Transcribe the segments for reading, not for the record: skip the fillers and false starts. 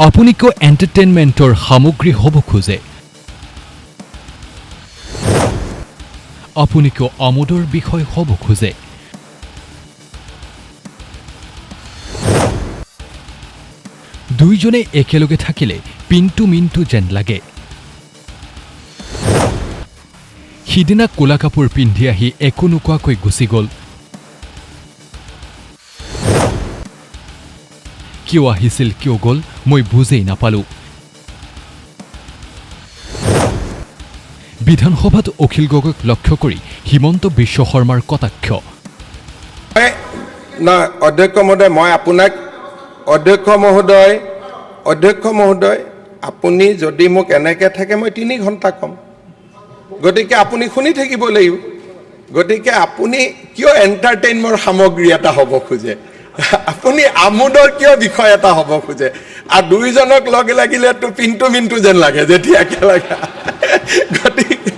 আপুনি কিয় এণ্টাৰটেইনমেণ্টৰ সামগ্ৰী হ'ব খোজে? আপুনি কিয় আমোদৰ বিষয় হ'ব খোজে? দুইজনে একেলগে থাকিলে পিণ্টু মিণ্টু যেন লাগে। সিদিনা ক'লা কাপোৰ পিন্ধি আহি একো নোকোৱাকৈ গুচি গ'ল। কিয় আহিছিল কিয় গ'ল মই বুজেই নাপালো। বিধানসভাত অখিল গগৈক লক্ষ্য কৰি হিমন্ত বিশ্ব শৰ্মাৰ কটাক্ষ। অধ্যক্ষ মহোদয়, মই আপোনাক অধ্যক্ষ মহোদয় আপুনি যদি মোক এনেকৈ থাকে মই 3 ঘণ্টা কম, গতিকে আপুনি শুনি থাকিব লাগিব। গতিকে আপুনি কিয় এণ্টাৰটেইনমেণ্টৰ সামগ্ৰী এটা হ'ব খোজে? আপুনি আমোদৰ কিয় বিষয় এটা হ'ব খোজে? আৰু দুইজনক লগে লাগিলেতো পিণ্টু মিণ্টু যেন লাগে যেতিয়া একেলগে। গতিকে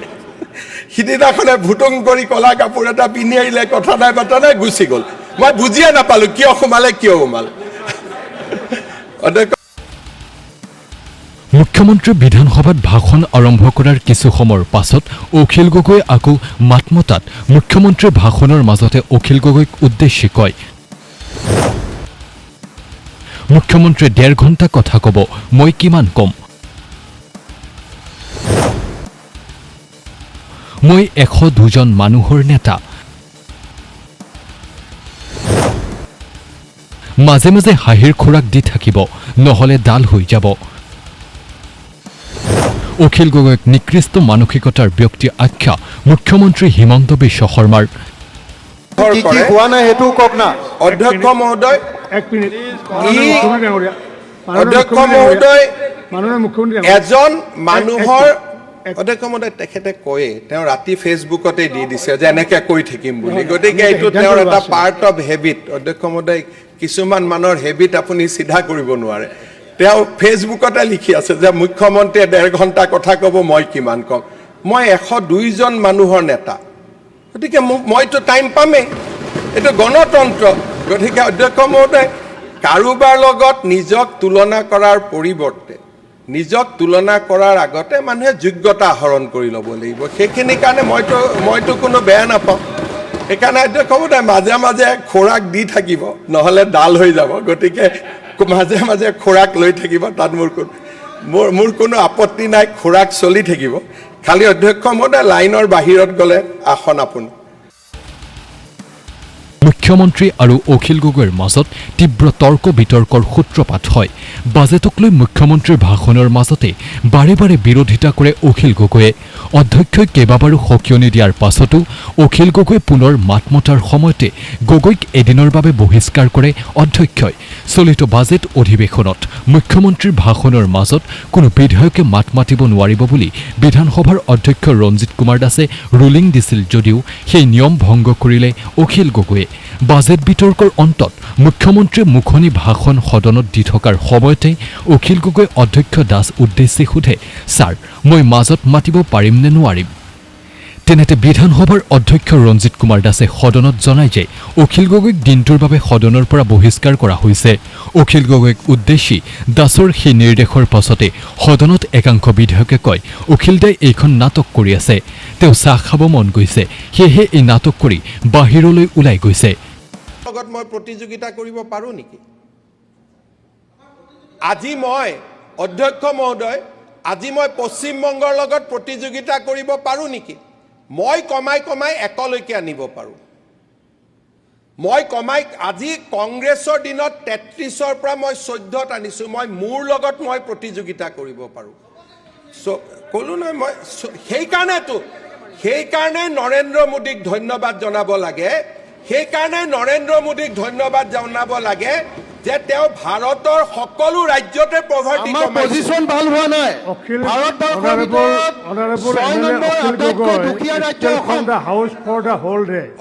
সিদিনাখনে ভুটুং কৰি ক'লা কাপোৰ এটা পিন্ধি আহিলে, কথা নাই বাৰ্তা নাই, গুচি গ'ল। মই বুজিয়ে নাপালোঁ কিয় সোমালে। মুখ্যমন্ত্ৰী বিধানসভাত ভাষণ আৰম্ভ কৰাৰ কিছু সময়ৰ পাছত অখিল গগৈ আকৌ মাত মতাত মুখ্যমন্ত্ৰীৰ ভাষণৰ মাজতে অখিল গগৈক উদ্দেশ্যি কয়, মুখ্যমন্ত্ৰীয়ে 1.5 ঘণ্টা কথা ক'ব, মই কিমান কম? মই 102 জন মানুহৰ নেতা। মাজে মাজে হাঁহিৰ খোৰাক দি থাকিব, নহ'লে ডাল হৈ যাব। অখিল গগৈক নিকৃষ্ট মানসিকতাৰ ব্যক্তি আখ্যা মুখ্যমন্ত্ৰী হিমন্ত বিশ্ব শৰ্মাৰ। অধ্যক্ষ মহোদয়, এজন মানুহৰ অধ্যক্ষ মহোদয় তেখেতে কয়ে, তেওঁ ৰাতি ফেচবুকতে দি দিছে যে এনেকে কৈ থাকিম বুলি। গতিকে এইটো তেওঁৰ এটা পাৰ্ট অফ হেবিট। অধ্যক্ষ মহোদয়, কিছুমান মানুহৰ হেবিট আপুনি চিধা কৰিব নোৱাৰে। তেওঁ ফেচবুকতে লিখি আছে যে মুখ্যমন্ত্ৰীয়ে 1.5 ঘণ্টা কথা ক'ব, মই কিমান কম? মই 102 জন মানুহৰ নেতা, গতিকে মইতো টাইম পামেই। এইটো গণতন্ত্ৰ। গতিকে অধ্যক্ষ মহোদয়, কাৰোবাৰ লগত নিজক তুলনা কৰাৰ পৰিৱৰ্তে নিজক তুলনা কৰাৰ আগতে মানুহে যোগ্যতা আহৰণ কৰি ল'ব লাগিব। সেইখিনিৰ কাৰণে মইতো কোনো বেয়া নাপাওঁ। সেইকাৰণে অধ্যক্ষ মহোদয় মাজে মাজে খোৰাক দি থাকিব, নহ'লে ডাল হৈ যাব। গতিকে মাজে মাজে খোৰাক লৈ থাকিব, তাত মোৰ কোনো আপত্তি নাই, খোৰাক চলি থাকিব। খালি অধ্যক্ষ মহোদয় লাইনৰ বাহিৰত গ'লে আসন আপুনি। মুখ্যমন্ত্ৰী আৰু অখিল গগৈৰ মাজত তীব্ৰ তৰ্ক বিতৰ্কৰ সূত্ৰপাত হয়। বাজেটক লৈ মুখ্যমন্ত্ৰীৰ ভাষণৰ মাজতে বাৰে বাৰে বিৰোধিতা কৰে অখিল গগৈয়ে। অধ্যক্ষই কেইবাবাৰো সকিয়নি দিয়াৰ পাছতো অখিল গগৈ পুনৰ মাত মতাৰ সময়তে গগৈক এদিনৰ বাবে বহিষ্কাৰ কৰে অধ্যক্ষই। চলিত বাজেট অধিৱেশনত মুখ্যমন্ত্ৰীৰ ভাষণৰ মাজত কোনো বিধায়কে মাত মাতিব নোৱাৰিব বুলি বিধানসভাৰ অধ্যক্ষ ৰঞ্জিত কুমাৰ দাসে ৰুলিং দিছিল যদিও সেই নিয়ম ভংগ কৰিলে অখিল গগৈয়ে। বাজেট বিতৰ্কৰ অন্তত মুখ্যমন্ত্ৰীয়ে মুখনি ভাষণ সদনত দি থকাৰ সময়তে অখিল গগৈ অধ্যক্ষ দাস উদ্দেশ্যি সোধে, ছাৰ মই মাজত মাতিব পাৰিম নে নোৱাৰিম? তেনেতে বিধানসভাৰ অধ্যক্ষ ৰঞ্জিত কুমাৰ দাসে সদনত জনায় যে অখিল গগৈক দিনটোৰ বাবে সদনৰ পৰা বহিষ্কাৰ কৰা হৈছে। অখিল গগৈক উদ্দেশ্যি দাসৰ সেই নিৰ্দেশৰ পাছতে সদনত একাংশ বিধায়কে কয়, অখিল দাই এইখন নাটক কৰি আছে, তেওঁ চাহ খাব মন গৈছে, সেয়েহে এই নাটক কৰি বাহিৰলৈ ওলাই গৈছে। লগত মই প্ৰতিযোগিতা কৰিব পাৰোঁ নেকি? আজি মই অধ্যক্ষ মহোদয়, আজি মই পশ্চিমবংগৰ লগত প্ৰতিযোগিতা কৰিব পাৰোঁ নেকি? মই কমাই 1লৈকে আনিব পাৰোঁ। মই কমাই আজি কংগ্ৰেছৰ দিনত 33ৰ পৰা মই 14ত আনিছোঁ। মোৰ লগত মই প্ৰতিযোগিতা কৰিব পাৰোঁ। ক'লো নহয়, মই সেইকাৰণে নৰেন্দ্ৰ মোদীক ধন্যবাদ জনাব লাগে। সেইকাৰণে নৰেন্দ্ৰ মোদীক ধন্যবাদ জনাব লাগে যে তেওঁ ভাৰতৰ সকলো ৰাজ্যতে পভাৰ্টি কমাইছে। ভাল হোৱা নাই।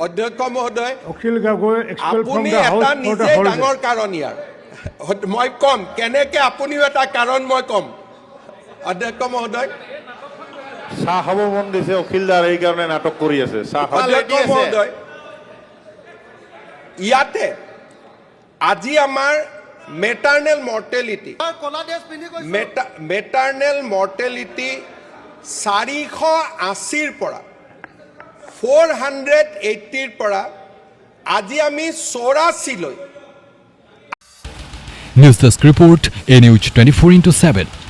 অধ্যক্ষ মহোদয়, আপুনি এটা নিজে ডাঙৰ কাৰণ ইয়াৰ। মই কম কেনেকে, আপুনিও এটা কাৰণ মই কম। অধ্যক্ষ মহোদয়, চাহ খাব মন গৈছে অখিলদাৰ, এই কাৰণে নাটক কৰি আছে। অধ্যক্ষ মহোদয়, ইয়াতে আজি আমাৰ মেটাৰ্নেল মৰ্টেলিটি কলা ড্ৰেছ পিন্ধি গৈছো মেটাৰনেল মৰ্টেলিটি 480ৰ পৰা 480ৰ পৰা আজি আমি 84লৈ নিউজ ডেস্ক ৰিপোৰ্ট NUJ 24/7